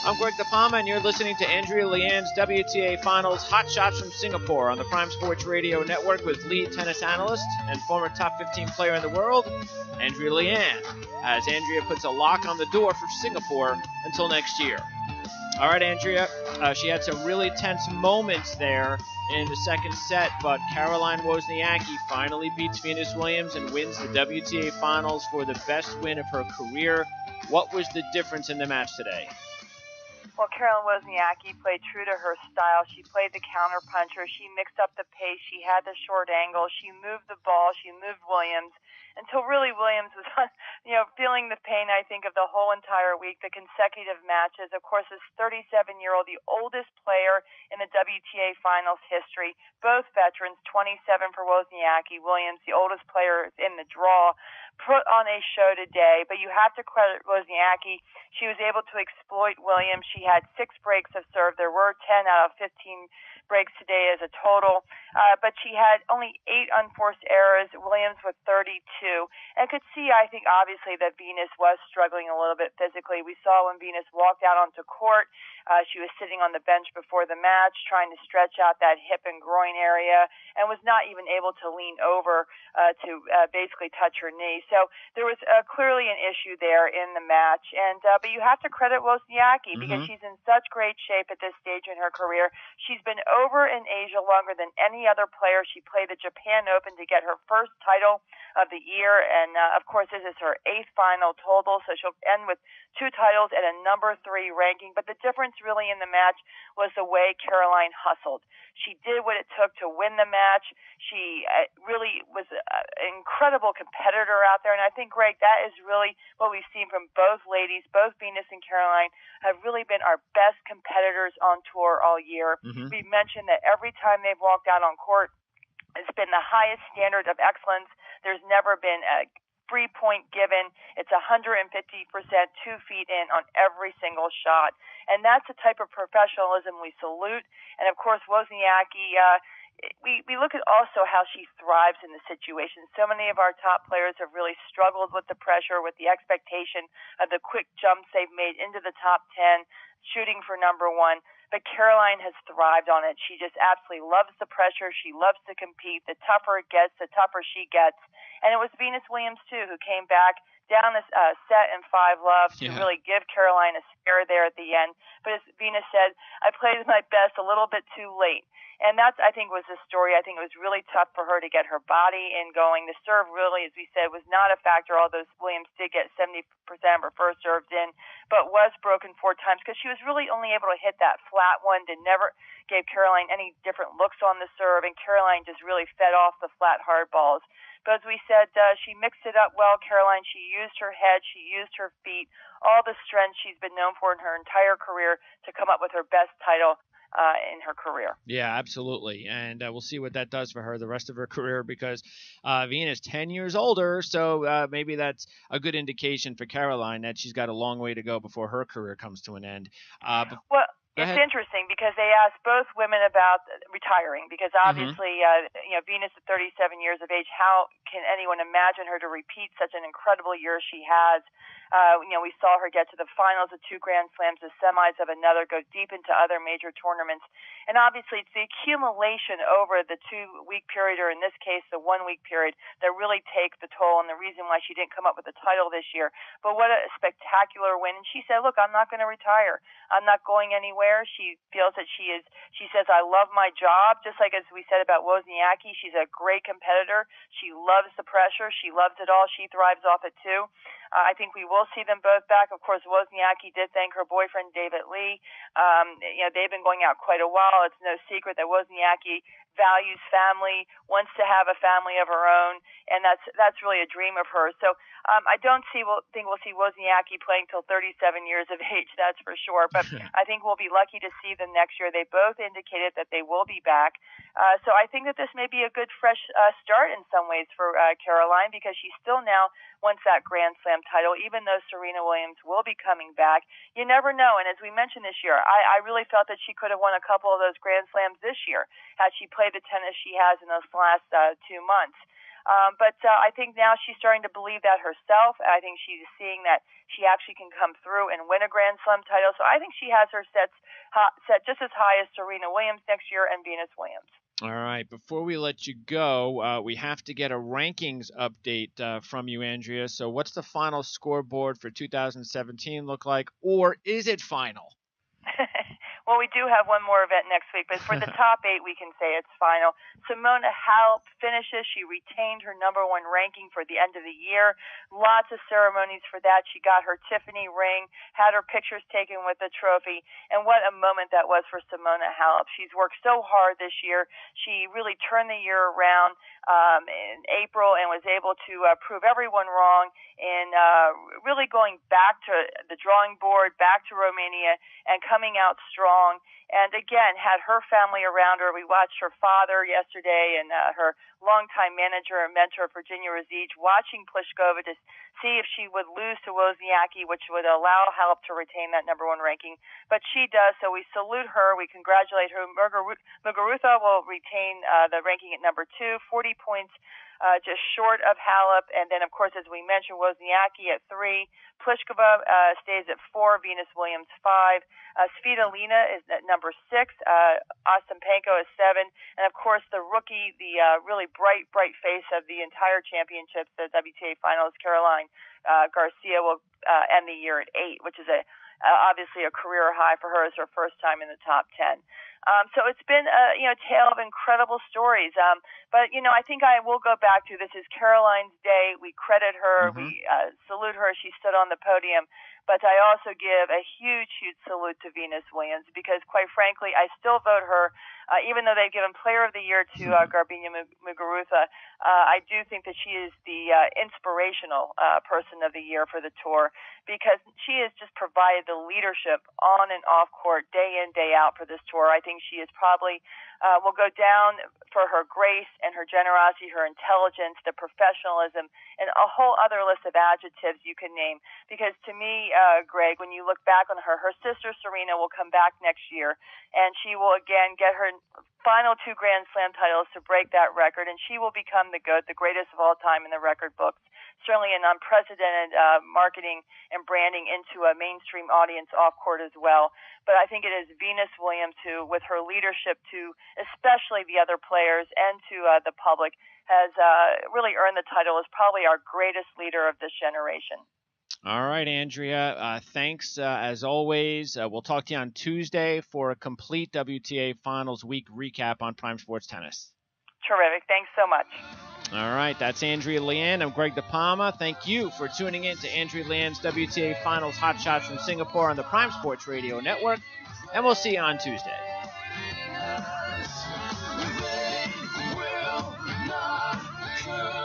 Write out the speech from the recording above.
I'm Greg DePalma, and you're listening to Andrea Leand's WTA Finals Hot Shots from Singapore on the Prime Sports Radio Network with lead tennis analyst and former top 15 player in the world, Andrea Leand, as Andrea puts a lock on the door for Singapore until next year. All right, Andrea, she had some really tense moments there in the second set, but Caroline Wozniacki finally beats Venus Williams and wins the WTA Finals for the best win of her career. What was the difference in the match today? Well, Caroline Wozniacki played true to her style. She played the counter-puncher. She mixed up the pace. She had the short angle. She moved the ball. She moved Williams until really Williams was, feeling the pain, I think, of the whole entire week, the consecutive matches. Of course, this 37-year-old, the oldest player in the WTA Finals history, both veterans, 27 for Wozniacki, Williams, the oldest player in the draw, put on a show today. But you have to credit Wozniacki. She was able to exploit Williams. She had 6 breaks of serve. There were 10 out of 15 breaks today as a total. But she had only 8 unforced errors, Williams with 32. And could see, I think, obviously, that Venus was struggling a little bit physically. We saw when Venus walked out onto court, she was sitting on the bench before the match, trying to stretch out that hip and groin area, and was not even able to lean over to basically touch her knee. So there was clearly an issue there in the match. And but you have to credit Wozniacki because she's in such great shape at this stage in her career. She's been over in Asia longer than any other player. She played the Japan Open to get her first title of the year, and of course this is her 8th final total, so she'll end with 2 titles and a number 3 ranking. But the difference really in the match was the way Caroline hustled. She did what it took to win the match. She really was an incredible competitor out there, and I think, Greg, that is really what we've seen from both ladies. Both Venus and Caroline have really been our best competitors on tour all year. We've mentioned that every time they've walked out on court, it's been the highest standard of excellence. There's never been a free point given. It's 150%, 2 feet in on every single shot. And that's the type of professionalism we salute. And, of course, Wozniacki, we look at also how she thrives in the situation. So many of our top players have really struggled with the pressure, with the expectation of the quick jumps they've made into the top 10, shooting for number 1. But Caroline has thrived on it. She just absolutely loves the pressure. She loves to compete. The tougher it gets, the tougher she gets. And it was Venus Williams, too, who came back down this set in 5-love to really give Caroline a scare there at the end. But as Venus said, I played my best a little bit too late. And that's, I think, was the story. I think it was really tough for her to get her body in going. The serve really, as we said, was not a factor, although Williams did get 70% of her first serves in, but was broken 4 times because she was really only able to hit that flat one, never gave Caroline any different looks on the serve, and Caroline just really fed off the flat hard balls. But as we said, she mixed it up well, Caroline. She used her head, she used her feet, all the strength she's been known for in her entire career to come up with her best title in her career. Yeah, absolutely. And we'll see what that does for her the rest of her career because Venus 10 years older, so maybe that's a good indication for Caroline that she's got a long way to go before her career comes to an end. Well, it's interesting because they asked both women about retiring because obviously, Venus at 37 years of age, how can anyone imagine her to repeat such an incredible year she has? We saw her get to the finals of 2 Grand Slams, the semis of another, go deep into other major tournaments. And obviously, it's the accumulation over the 2-week period, or in this case, the 1-week period, that really takes the toll and the reason why she didn't come up with the title this year. But what a spectacular win. And she said, look, I'm not going to retire. I'm not going anywhere. She feels that she says, I love my job. Just like as we said about Wozniacki, she's a great competitor. She loves the pressure. She loves it all. She thrives off it too. I think we will see them both back. Of course, Wozniacki did thank her boyfriend, David Lee. They've been going out quite a while. It's no secret that Wozniacki values family, wants to have a family of her own, and that's really a dream of hers. So I think we'll see Wozniacki playing till 37 years of age, that's for sure. But I think we'll be lucky to see them next year. They both indicated that they will be back. So I think that this may be a good fresh start in some ways for Caroline because she still now wants that Grand Slam title, even though Serena Williams will be coming back. You never know. And as we mentioned this year, I really felt that she could have won a couple of those Grand Slams this year had she played the tennis she has in those last 2 months. But I think now she's starting to believe that herself. I think she's seeing that she actually can come through and win a Grand Slam title. So I think she has her set just as high as Serena Williams next year and Venus Williams. All right. Before we let you go, we have to get a rankings update from you, Andrea. So what's the final scoreboard for 2017 look like, or is it final? Well, we do have one more event next week, but for the top 8, we can say it's final. Simona Halep finishes. She retained her #1 ranking for the end of the year. Lots of ceremonies for that. She got her Tiffany ring, had her pictures taken with the trophy, and what a moment that was for Simona Halep. She's worked so hard this year. She really turned the year around in April and was able to prove everyone wrong in really going back to the drawing board, back to Romania, and coming out strong. And again, had her family around her. We watched her father yesterday and her longtime manager and mentor, Virginia Rizich, watching Pliskova to see if she would lose to Wozniacki, which would allow Halep to retain that #1 ranking. But she does, so we salute her. We congratulate her. Muguruza will retain the ranking at #2, 40 points just short of Halep. And then, of course, as we mentioned, Wozniacki at 3. Pliskova stays at 4. Venus Williams 5. Svitolina is at #6. Ostapenko is 7. And, of course, the rookie, the really bright face of the entire championships, the WTA Finals, Caroline Garcia, will end the year at 8, which is obviously a career high for her as her first time in the top 10. So it's been a tale of incredible stories. But I think I will go back to this is Caroline's day. We credit her. Mm-hmm. We salute her. She stood on the podium. But I also give a huge salute to Venus Williams because, quite frankly, I still vote her, even though they've given Player of the Year to Garbiñe Muguruza. I do think that she is the inspirational person of the year for the tour because she has just provided the leadership on and off court, day in, day out for this tour. I think she is probably will go down for her grace and her generosity, her intelligence, the professionalism, and a whole other list of adjectives you can name. Because to me, Greg, when you look back on her sister Serena will come back next year, and she will again get her final 2 Grand Slam titles to break that record, and she will become the GOAT, the greatest of all time in the record books. Certainly an unprecedented marketing and branding into a mainstream audience off court as well. But I think it is Venus Williams who, with her leadership to especially the other players and to the public, has really earned the title as probably our greatest leader of this generation. All right, Andrea. Thanks as always. We'll talk to you on Tuesday for a complete WTA Finals week recap on Prime Sports Tennis. Terrific. Thanks so much. All right, that's Andrea Leand. I'm Greg DePalma. Thank you for tuning in to Andrea Leand's WTA Finals Hot Shots from Singapore on the Prime Sports Radio Network, and we'll see you on Tuesday. Yes, we will not